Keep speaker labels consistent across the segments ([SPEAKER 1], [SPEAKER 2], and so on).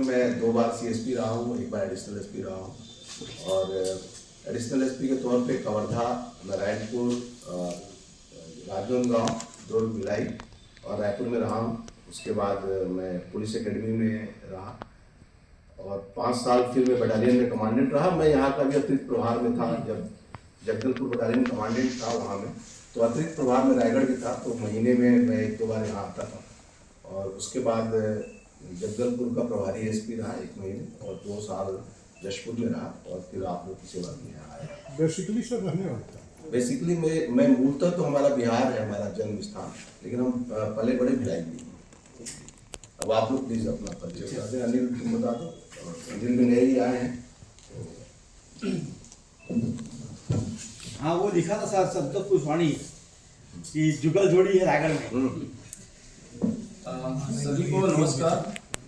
[SPEAKER 1] मैं 2 बार CSP रहा हूँ, 1 बार एडिशनल SP रहा हूँ। और एडिशनल SP के तौर पे कवर्धा, नारायणपुर, राजनांदगांव, दुर्ग, भिलाई और रायपुर में रहा हूँ। उसके बाद मैं पुलिस एकेडमी में रहा और 5 साल फिर मैं बटालियन में कमांडेंट रहा। मैं यहाँ का भी अतिरिक्त प्रभार में था। जब जगदलपुर बटालियन कमांडेंट था वहाँ में, तो अतिरिक्त प्रभार में रायगढ़ भी था, तो महीने में मैं 1-2 बार यहाँ आता था। और उसके बाद जगदलपुर का प्रभारी SP रहा 1 महीने और 2 साल जशपुर में रहा और फिर आप लोग की सेवा में यहाँ आया।
[SPEAKER 2] बेसिकली सर रहने वाला था।
[SPEAKER 1] बेसिकली मैं मूलतः तो हमारा बिहार है, हमारा जन्म स्थान, लेकिन हम पले बड़े भिलाई भी हैं। अब आप लोग प्लीज अपना परिचय बता दें। अनिल तुम बता दो। अनिल में नए ही आए हैं।
[SPEAKER 3] हाँ, वो लिखा था सर संतोष पुष्पाणी कि जुगल जोड़ी है रायगढ़ में।
[SPEAKER 4] सभी को नमस्कार।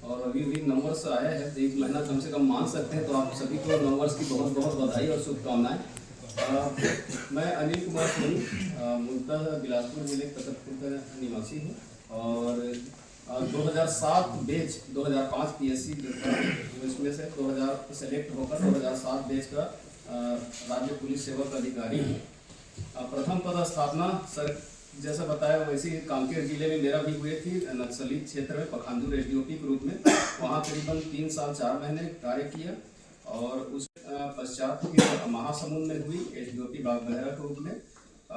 [SPEAKER 4] और अभी नंबर्स आया है तो 1 महीना कम से कम मान सकते हैं, तो आप सभी को नंबर्स की बहुत बहुत बधाई और शुभकामनाएं। मैं अनिल कुमार सोनी, मूलतः बिलासपुर जिले कतरपुर का निवासी हूँ और 2007 बैच 2005 PSC जो था उसमें से 2000 सेलेक्ट होकर 2007 बैच का राज्य पुलिस सेवक अधिकारी हूँ। प्रथम पदस्थापना सर जैसा बताया वैसे ही कांकेर जिले में मेरा भी हुई थी, नक्सली क्षेत्र में पखांजूर SDOP के रूप में। वहाँ करीबन 3 साल 4 महीने कार्य किया और उस पश्चात फिर महासमुंद में हुई SDOP बागबहरा के रूप में।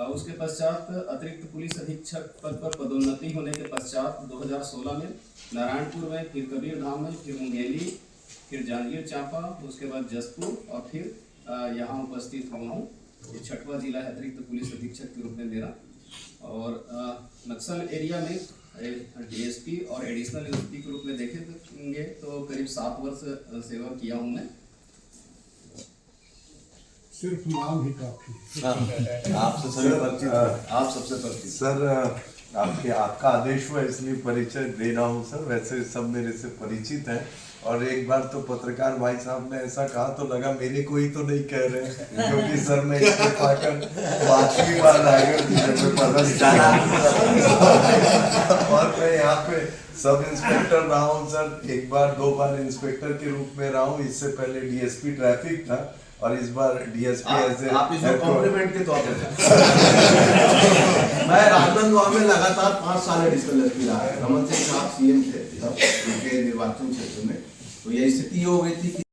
[SPEAKER 4] उसके पश्चात अतिरिक्त पुलिस अधीक्षक पद पर पदोन्नति होने के पश्चात 2016 में नारायणपुर में, फिर कबीरधाम में, फिर मुंगेली, फिर जांजगीर चांपा, उसके बाद जसपुर और फिर यहाँ उपस्थित हुआ हूँ। ये 6वां जिला है अतिरिक्त पुलिस अधीक्षक के रूप में मेरा। और नक्सल एरिया में DSP और एडिशनल SP के रूप में देखेंगे तो करीब 7 वर्ष सेवा किया हूँ मैं।
[SPEAKER 2] सिर्फ नाम ही काफी।
[SPEAKER 5] आपसे सभी परिचित, आप सबसे परिचित सर। आपका आदेश हुआ इसलिए परिचय दे रहा हूँ सर। वैसे सब मेरे से परिचित हैं और एक बार तो पत्रकार भाई साहब ने ऐसा कहा तो लगा मेरे को ही तो नहीं कह रहे हैं, क्योंकि सर मैं इस्तीफा कर 5वीं बार रायगढ़ जिले में पदस्थ और मैं यहाँ पे सब इंस्पेक्टर रहा हूँ सर। 1 बार 2 बार इंस्पेक्टर के रूप में रहा हूँ। इससे पहले DSP ट्रैफिक था और इस बार DSP ऐसे
[SPEAKER 1] आप इसको कॉम्प्लीमेंट के तौर पर मैं राजनांदगांव में लगातार 5 साल एडिशनल SP रहा है। रमन सिंह साहब CM थे उनके निर्वाचन क्षेत्र में, तो यही स्थिति हो गई थी कि